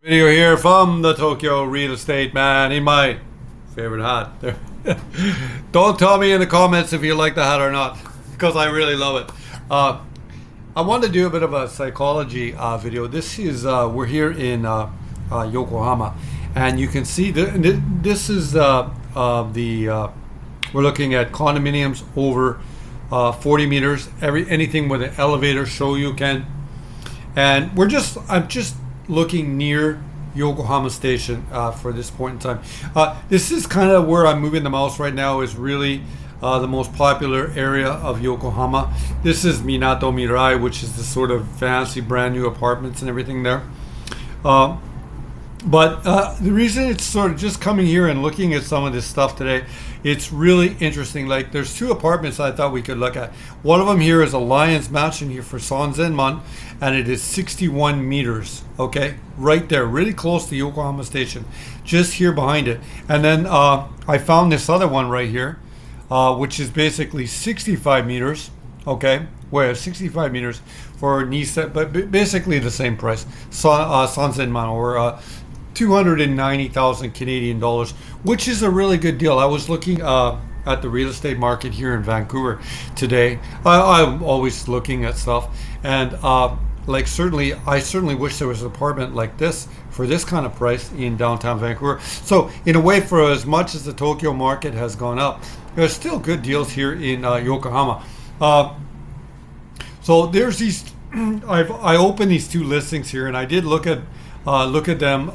Video here from the Tokyo real estate man in my favorite hat. Don't tell me in the comments if you like the hat or not, because I really love it. I want to do a bit of a psychology video. This is we're here in Yokohama, and you can see this is we're looking at condominiums over 40 meters. Anything with an elevator show you can, and I'm just looking near Yokohama Station for this point in time. This is kind of where I'm moving the mouse right now. Is really the most popular area of Yokohama. This is Minato Mirai, which is the sort of fancy brand new apartments and everything there. But the reason it's sort of just coming here and looking at some of this stuff today, it's really interesting. Like, there's two apartments I thought we could look at. One of them here is a Lions Mansion here for Sanzenman, and it is 61 meters, okay? Right there, really close to Yokohama Station, just here behind it. And then I found this other one right here, which is basically 65 meters, okay? Where 65 meters for Nisa, but basically the same price. Sanzenman, or 290,000 Canadian dollars, which is a really good deal. I was looking at the real estate market here in Vancouver today. I'm always looking at stuff, and I certainly wish there was an apartment like this for this kind of price in downtown Vancouver. So in a way, for as much as the Tokyo market has gone up, there's still good deals here in Yokohama. So there's these. I opened these two listings here, and I did look at them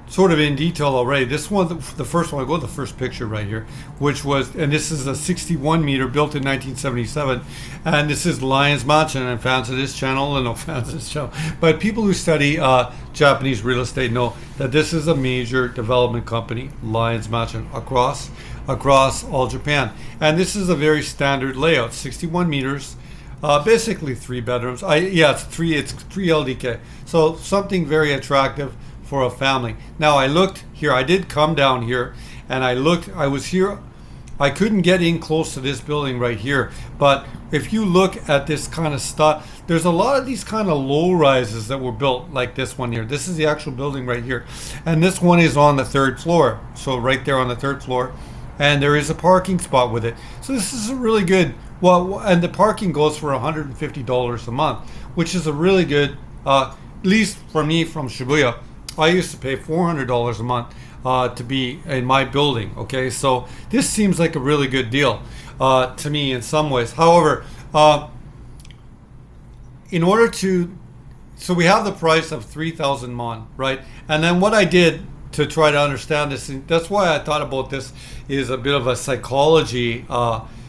sort of in detail already. This one, the first one, I go to the first picture right here, which was, and this is a 61 meter built in 1977, and this is Lions Mansion. And fans of this channel, and no fans of this channel, but people who study Japanese real estate know that this is a major development company, Lions Mansion, across all Japan. And this is a very standard layout, 61 meters. Basically 3 bedrooms. It's three LDK. So something very attractive for a family. Now I looked here, I did come down here, and I was here, I couldn't get in close to this building right here, but if you look at this kind of stuff, there's a lot of these kind of low rises that were built, like this one here. This is the actual building right here, and this one is on the 3rd floor, so right there on the 3rd floor, and there is a parking spot with it. So this is a really good, and the parking goes for $150 a month, which is a really good, at least for me from Shibuya. I used to pay $400 a month to be in my building, okay? So this seems like a really good deal to me in some ways. However, so we have the price of 3,000 mon, right? And then what I did to try to understand this, and that's why I thought about this, is a bit of a psychology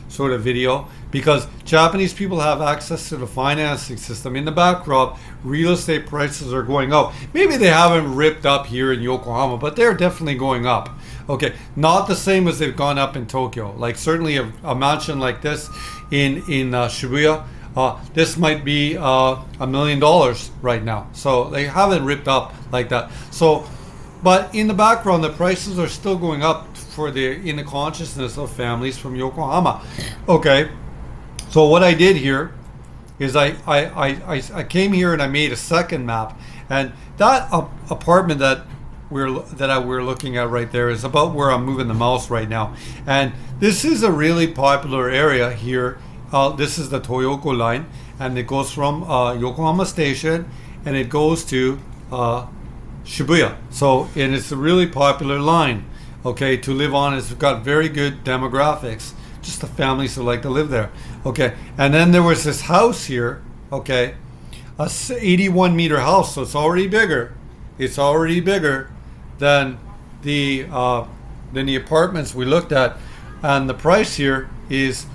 sort of video, because Japanese people have access to the financing system. In the backdrop, real estate prices are going up. Maybe they haven't ripped up here in Yokohama, but they're definitely going up. Okay, not the same as they've gone up in Tokyo. Like, certainly a mansion like this in Shibuya, this might be $1 million right now. So they haven't ripped up like that. So, but in the background, the prices are still going up in the consciousness of families from Yokohama. Okay, so what I did here is I came here and I made a second map, and that apartment that we're looking at right there is about where I'm moving the mouse right now. And this is a really popular area here. This is the Toyoko line, and it goes from Yokohama Station, and it goes to Shibuya. So, and it's a really popular line, okay, to live on. It's got very good demographics, just the families who like to live there, okay. And then there was this house here, okay, a 81 meter house, so it's already bigger than the apartments we looked at, and the price here is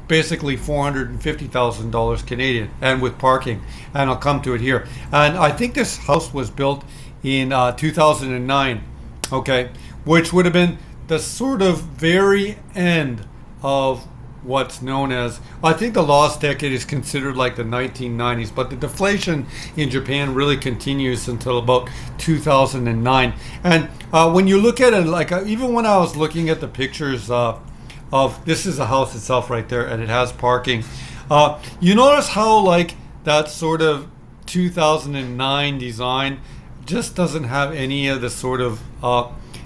basically $450,000 Canadian, and with parking, and I'll come to it here. And I think this house was built in 2009, okay, which would have been the sort of very end of what's known as, I think the lost decade is considered like the 1990s, but the deflation in Japan really continues until about 2009. And when you look at it, like even when I was looking at the pictures of this is the house itself right there, and it has parking. You notice how like that sort of 2009 design. Just doesn't have any of the sort of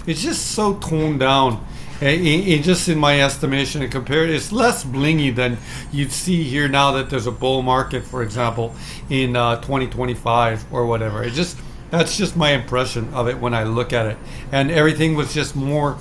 it's just so toned down. Just in my estimation, and compared, it's less blingy than you'd see here now that there's a bull market, for example, in 2025 or whatever. That's just my impression of it when I look at it, and everything was just more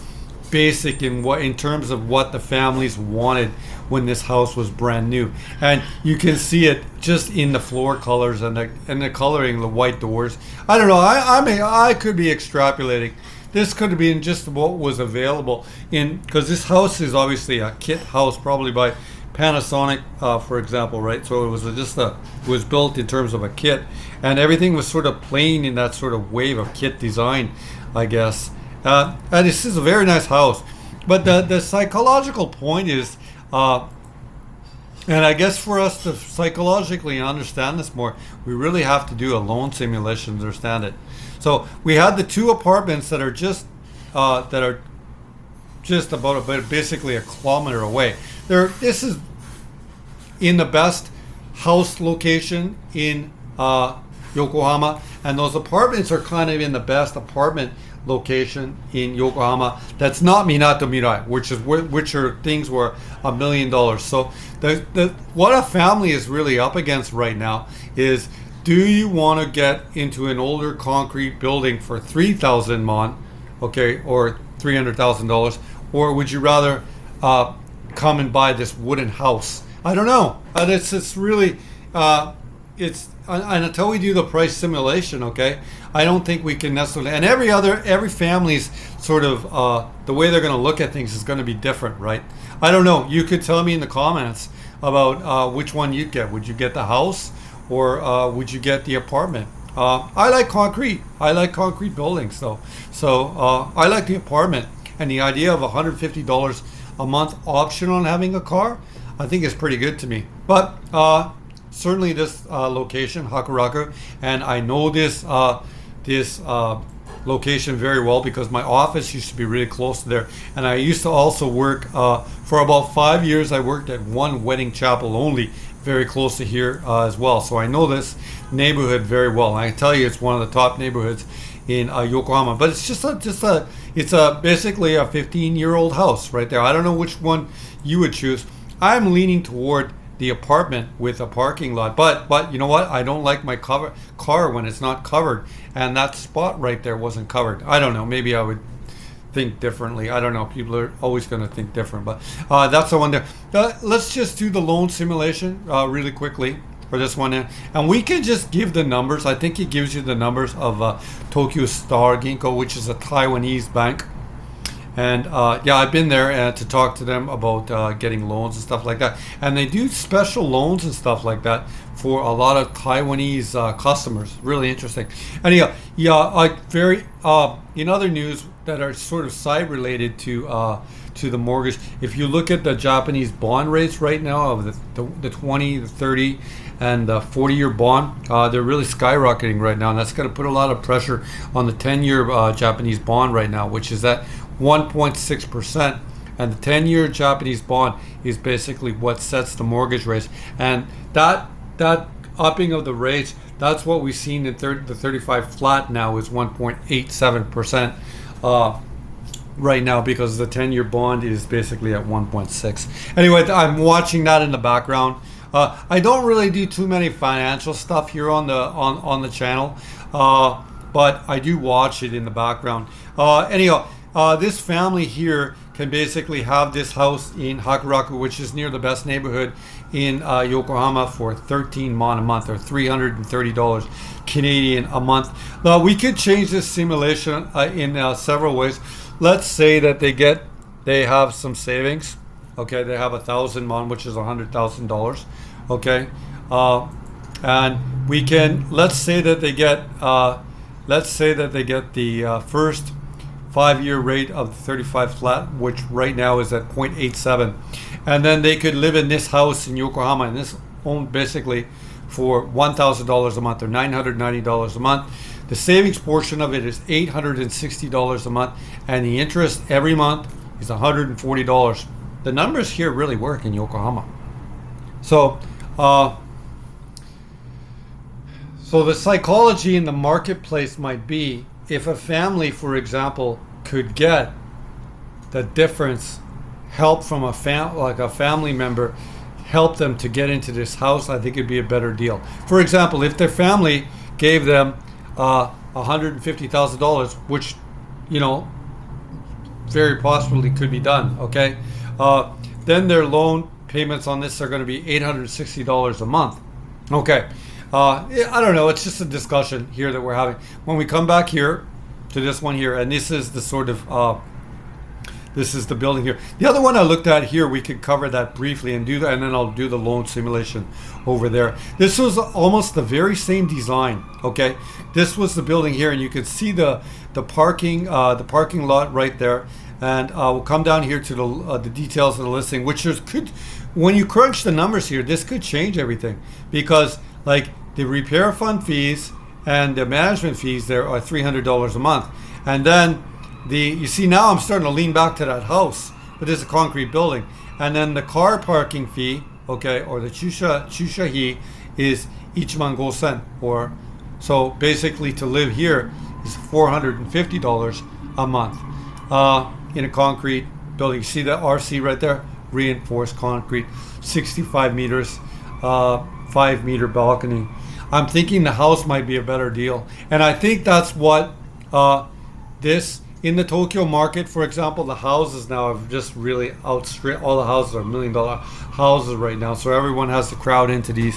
basic in terms of what the families wanted when this house was brand new, and you can see it just in the floor colors and the coloring, the white doors. I don't know. I could be extrapolating. This could have been just what was available because this house is obviously a kit house, probably by Panasonic, for example, right? So it was built in terms of a kit, and everything was sort of playing in that sort of wave of kit design, I guess. And this is a very nice house, but the psychological point is, and I guess for us to psychologically understand this more, we really have to do a loan simulation to understand it. So we had the two apartments that are just about basically a kilometer away. This is in the best house location in Yokohama, and those apartments are kind of in the best apartment location in Yokohama. That's not Minato Mirai, which are things were $1 million. So what a family is really up against right now is, do you want to get into an older concrete building for 3,000 mon, okay, or $300,000, or would you rather come and buy this wooden house? I don't know. It's really and until we do the price simulation, okay, I don't think we can necessarily. And every family's sort of the way they're going to look at things is going to be different, right? I don't know. You could tell me in the comments about which one you'd get. Would you get the house? Or would you get the apartment? I like concrete. I like concrete buildings, though. So I like the apartment. And the idea of $150 a month option on having a car, I think is pretty good to me. But certainly this location, Hakuraku, and I know this location very well because my office used to be really close to there. And I used to also work, for about 5 years, I worked at one wedding chapel only, very close to here as well. So I know this neighborhood very well. I can tell you it's one of the top neighborhoods in Yokohama. But it's it's basically a 15-year-old house right there. I don't know which one you would choose. I'm leaning toward the apartment with a parking lot. But you know what? I don't like my car when it's not covered. And that spot right there wasn't covered. I don't know. Maybe I would think differently. I don't know. People are always going to think different, but that's the one there. Let's just do the loan simulation really quickly for this one, and we can just give the numbers. I think it gives you the numbers of Tokyo Star Ginko, which is a Taiwanese bank, and I've been there to talk to them about getting loans and stuff like that, and they do special loans and stuff like that for a lot of Taiwanese customers. Really interesting. Anyhow, in other news that are sort of side related to the mortgage, if you look at the Japanese bond rates right now of the 20, the 30, and the 40-year bond, they're really skyrocketing right now, and that's going to put a lot of pressure on the 10-year Japanese bond right now, which is at 1.6%. And the 10-year Japanese bond is basically what sets the mortgage rates, and that upping of the rates, that's what we've seen in the 35 flat now is 1.87% right now, because the 10-year bond is basically at 1.6. Anyway, I'm watching that in the background. I don't really do too many financial stuff here on the channel, but I do watch it in the background. Anyhow, this family here can basically have this house in Hakuraku, which is near the best neighborhood in Yokohama, for 13 mon a month, or $330 Canadian a month. Now we could change this simulation in several ways. Let's say that they have some savings. Okay, they have 1,000 mon, which is $100,000. Okay, and we can let's say that they get the first 5-year rate of the 35 flat, which right now is at 0.87, and then they could live in this house in Yokohama, and this owned basically for $1,000 a month, or $990 a month. The savings portion of it is $860 a month, and the interest every month is $140. The numbers here really work in Yokohama. So So the psychology in the marketplace might be if a family, for example, could get the difference, help from like a family member, help them to get into this house, I think it'd be a better deal. For example, if their family gave them $150,000, which, very possibly could be done, okay? Then their loan payments on this are going to be $860 a month. Okay. I don't know. It's just a discussion here that we're having. When we come back here to this one here, and this is the sort of this is the building here. The other one I looked at here, we could cover that briefly and do that, and then I'll do the loan simulation over there. This was almost the very same design. Okay, this was the building here, and you could see the parking lot right there. And we'll come down here to the details of the listing, which when you crunch the numbers here, this could change everything, because like the repair fund fees and the management fees there are $300 a month, and then you see now I'm starting to lean back to that house, but it's a concrete building, and then the car parking fee, okay, or the chushahi is ichiman gosen, or so basically to live here is $450 a month in a concrete building. You see the RC right there, reinforced concrete, 65 meters, 5-meter balcony. I'm thinking the house might be a better deal, and I think that's what this in the Tokyo market, for example, the houses now have just really outstripped. All the houses are $1 million houses right now, so everyone has to crowd into the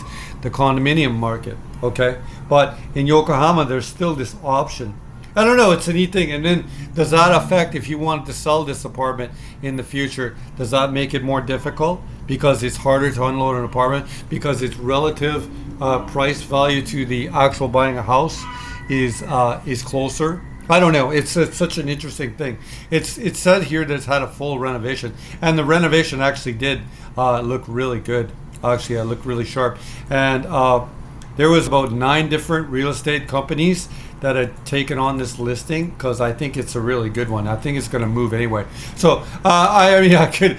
condominium market. Okay, but in Yokohama, there's still this option. I don't know, it's a neat thing. And then does that affect, if you wanted to sell this apartment in the future, does that make it more difficult because it's harder to unload an apartment, because its relative price value to the actual buying a house is closer? I don't know. It's such an interesting thing. It's said here that it's had a full renovation, and the renovation actually did look really good. Actually, it looked really sharp. And there was about 9 different real estate companies that had taken on this listing, because I think it's a really good one. I think it's going to move anyway. So I could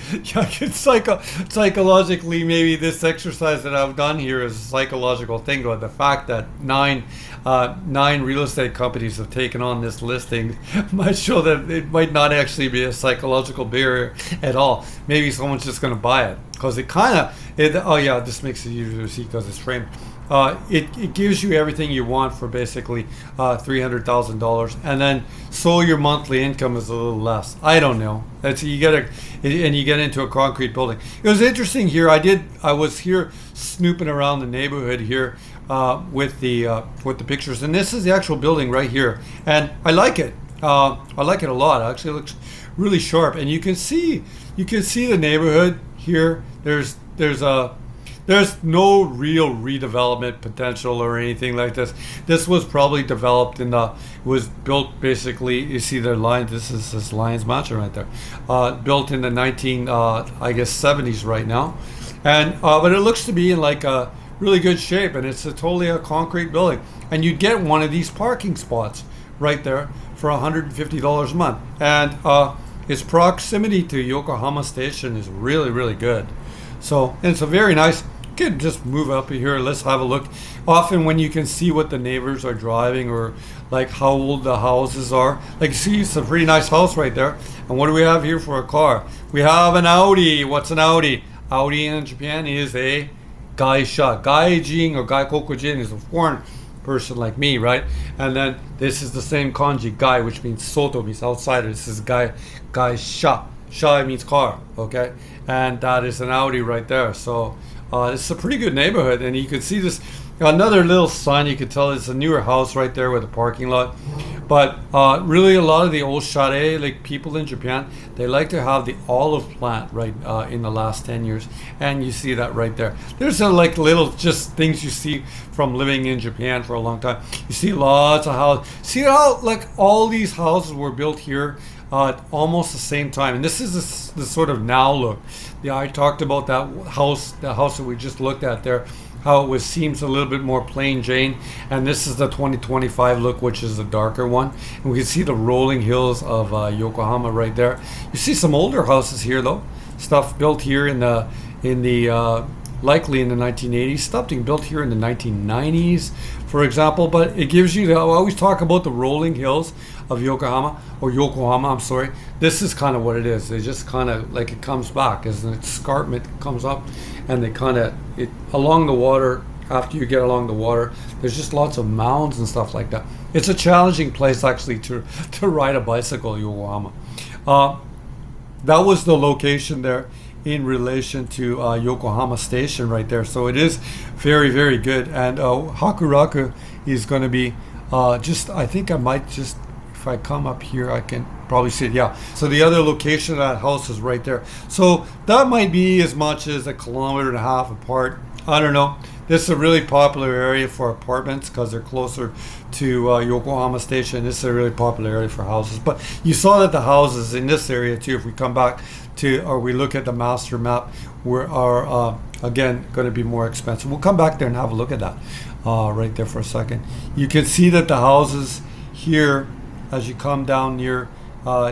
psychologically, maybe this exercise that I've done here is a psychological thing, but the fact that nine real estate companies have taken on this listing might show that it might not actually be a psychological barrier at all. Maybe someone's just going to buy it because this makes it easier to see because it's framed. It gives you everything you want for basically $300,000, and then so your monthly income is a little less. I don't know. You get into a concrete building. It was interesting here. I was here snooping around the neighborhood here with the pictures, and this is the actual building right here, and I like it. I like it a lot. Actually, it looks really sharp, and you can see the neighborhood here. There's no real redevelopment potential or anything like this. This was probably developed was built basically, you see the line, this is this Lions Mansion right there. Built in the 70s right now. And but it looks to be in like a really good shape, and it's totally a concrete building. And you'd get one of these parking spots right there for $150 a month. And its proximity to Yokohama Station is really, really good. So, and it's a very nice, you can just move up here, let's have a look. Often when you can see what the neighbors are driving, or like how old the houses are. Like you see, it's a pretty nice house right there. And what do we have here for a car? We have an Audi. What's an Audi? Audi in Japan is a gaisha. Gaijin or gaikokujin is a foreign person like me, right? And then this is the same kanji, gai, which means soto, means outsider. This is gaisha. Sha means car, okay? And that is an Audi right there. So it's a pretty good neighborhood. And you can see this, another little sign, you can tell it's a newer house right there with a parking lot. But really a lot of the old chalet, like people in Japan, they like to have the olive plant right in the last 10 years. And you see that right there. There's like little just things you see from living in Japan for a long time. You see lots of houses. See how like all these houses were built here almost the same time, and this is the sort of now look. I talked about the house that we just looked at there, how it seems a little bit more plain Jane, and this is the 2025 look, which is the darker one. And we can see the rolling hills of Yokohama right there. You see some older houses here though, stuff built here in the likely in the 1980s, something built here in the 1990s, for example. But it gives you, I always talk about the rolling hills of Yokohama, I'm sorry. This is kind of what it is. They just kind of, like, it comes back as an escarpment comes up, and they kind of, along the water, after you get along the water, there's just lots of mounds and stuff like that. It's a challenging place, actually, to ride a bicycle, Yokohama. That was the location there in relation to Yokohama Station right there. So it is very, very good. And Hakuraku is going to be I think I might just, if I come up here, I can probably see it. Yeah. So the other location of that house is right there. So that might be as much as 1.5 kilometers apart. I don't know. This is a really popular area for apartments because they're closer to Yokohama Station. This is a really popular area for houses. But you saw that the houses in this area too, if we come back to, or we look at the master map, are again going to be more expensive. We'll come back there and have a look at that right there for a second. You can see that the houses here, as you come down near,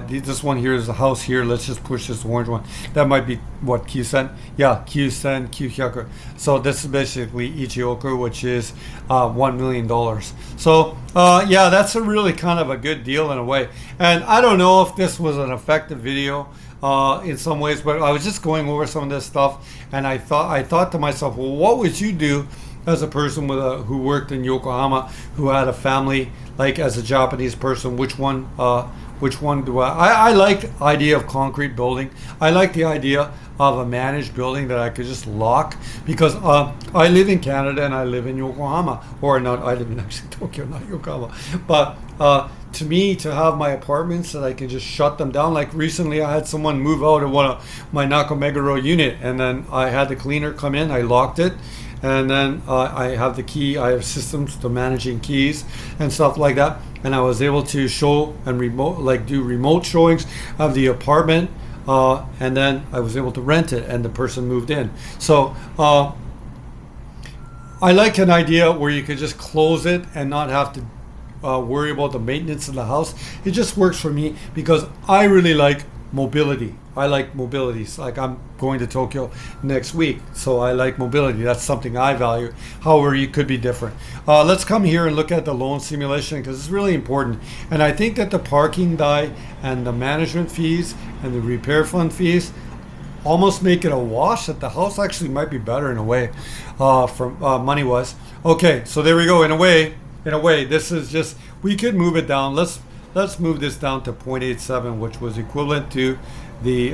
this one here is the house here. Let's just push this orange one. That might be what, Kyusen? Yeah, Kyusen, Kyuhyaku. So this is basically Ichioku, which is $1 million. So yeah, that's a really kind of a good deal in a way. And I don't know if this was an effective video in some ways, but I was just going over some of this stuff, and I thought to myself, well, what would you do as a person who worked in Yokohama, who had a family, like as a Japanese person? Which one do I like the idea of concrete building. I like the idea of a managed building that I could just lock, because I live in Canada and I live in Yokohama, or not, I live in actually Tokyo, not Yokohama. But to me, to have my apartments that I can just shut them down, like recently I had someone move out of one of my Nakameguro unit, and then I had the cleaner come in, I locked it, and then I have the key. I have systems to managing keys and stuff like that, and I was able to show and do remote showings of the apartment, and then I was able to rent it, and the person moved in. So I like an idea where you could just close it and not have to worry about the maintenance of the house. It just works for me because I really like mobility. I like mobility. Like, I'm going to Tokyo next week, so I like mobility. That's something I value. However, you could be different. Let's come here and look at the loan simulation, because it's really important. And I think that the parking die and the management fees and the repair fund fees almost make it a wash, that the house actually might be better in a way, from money wise. Okay, so there we go. In a way, this is just, we could move it down. Let's move this down to 0.87, which was equivalent to the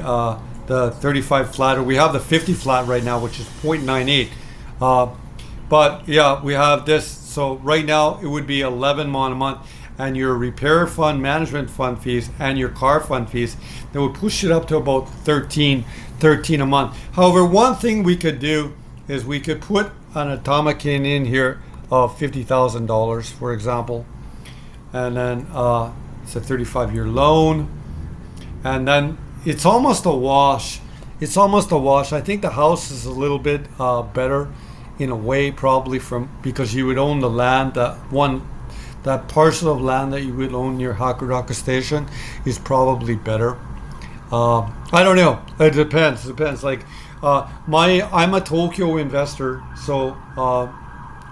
35 flat, or we have the 50 flat right now, which is 0.98. But yeah, we have this. So right now it would be 11 mon a month, and your repair fund, management fund fees, and your car fund fees, that would push it up to about 13 a month. However, one thing we could do is we could put an atomic in here of $50,000, for example, and then it's a 35-year loan, and then it's almost a wash. I think the house is a little bit better in a way, probably because you would own the land, that parcel of land that you would own near Hakuraku Station is probably better. I don't know. It depends. Like, I'm a Tokyo investor, so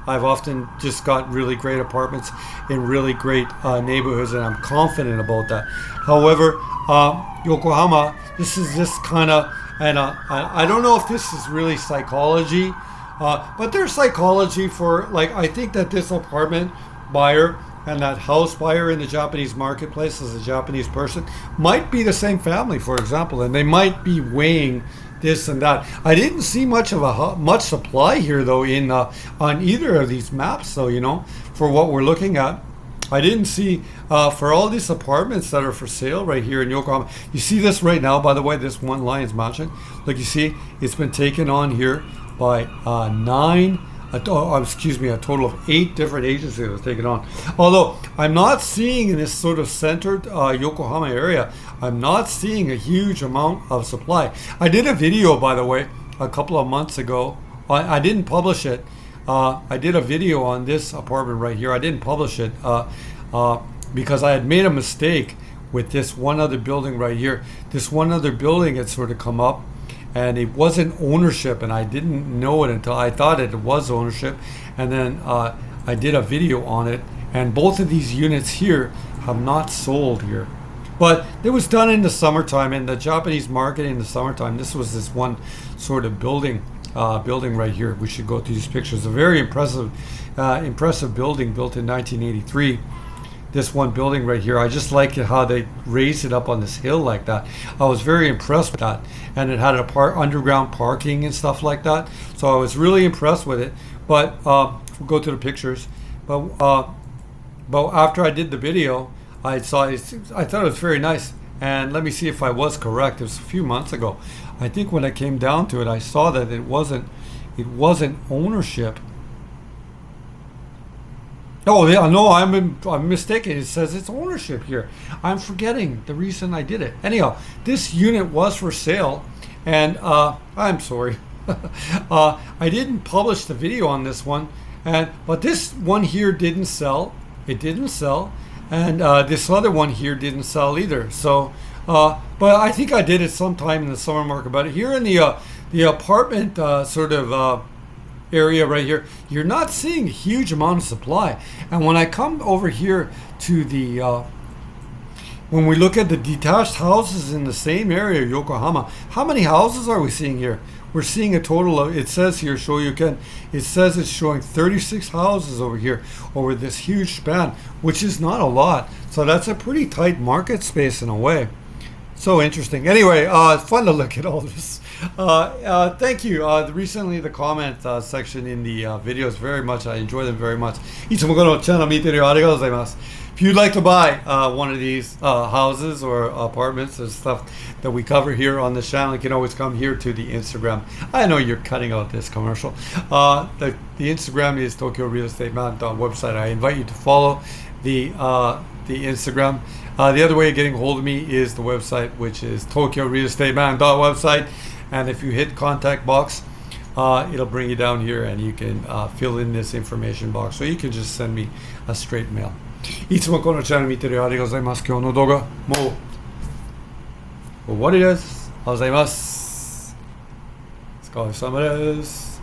I've often just got really great apartments in really great neighborhoods, and I'm confident about that. However, Yokohama, this is just kind of, and I don't know if this is really psychology, but there's psychology for, like, I think that this apartment buyer and that house buyer in the Japanese marketplace, as a Japanese person, might be the same family, for example, and they might be weighing this and that. I didn't see much supply here though on either of these maps, though, for what we're looking at. I didn't see for all these apartments that are for sale right here in Yokohama. You see this right now, by the way, this one Lions Mansion. Like, you see, it's been taken on here by a total of 8 different agencies that have taken on. Although I'm not seeing in this sort of centered Yokohama area, I'm not seeing a huge amount of supply. I did a video, by the way, a couple of months ago. I didn't publish it. I did a video on this apartment right here. I didn't publish it because I had made a mistake with this one other building right here. This one other building had sort of come up, and it wasn't ownership, and I didn't know it until I thought it was ownership, and then I did a video on it, and both of these units here have not sold here. But it was done in the summertime, in the Japanese market in the summertime. This was this one sort of building right here. We should go through these pictures. A very impressive building built in 1983. This one building right here, I just like how they raised it up on this hill like that. I was very impressed with that, and it had underground parking and stuff like that. So I was really impressed with it. But we'll go to the pictures. But after I did the video, I thought it was very nice. And let me see if I was correct. It was a few months ago. I think when I came down to it, I saw that it wasn't ownership. Oh yeah, no, I'm mistaken. It says it's ownership here. I'm forgetting the reason I did it. Anyhow, this unit was for sale, and I'm sorry, I didn't publish the video on this one, but this one here didn't sell. It didn't sell, and this other one here didn't sell either. So, but I think I did it sometime in the summer market. But here in the apartment area right here, you're not seeing a huge amount of supply. And when I come over here to the when we look at the detached houses in the same area of Yokohama, how many houses are we seeing here? We're seeing a total of, it says here, it says it's showing 36 houses over here over this huge span, which is not a lot. So that's a pretty tight market space in a way. So interesting. Anyway, it's fun to look at all this. Thank you. Recently, the comment section in the videos, very much, I enjoy them very much. いつもこのチャンネル見てるよありがとうございます. If you'd like to buy one of these houses or apartments or stuff that we cover here on this channel, you can always come here to the Instagram. I know you're cutting out this commercial. The Instagram is Tokyo Real Estate Mountain website. I invite you to follow the Instagram. The other way of getting a hold of me is the website, which is Tokyo Real Estate Mountain website. And if you hit contact box, it'll bring you down here, and you can fill in this information box. So you can just send me a straight mail. いつもこのチャンネル見てるよありがとうございます。今日の動画もう終わりです。ありがとうございます。お疲れ様です。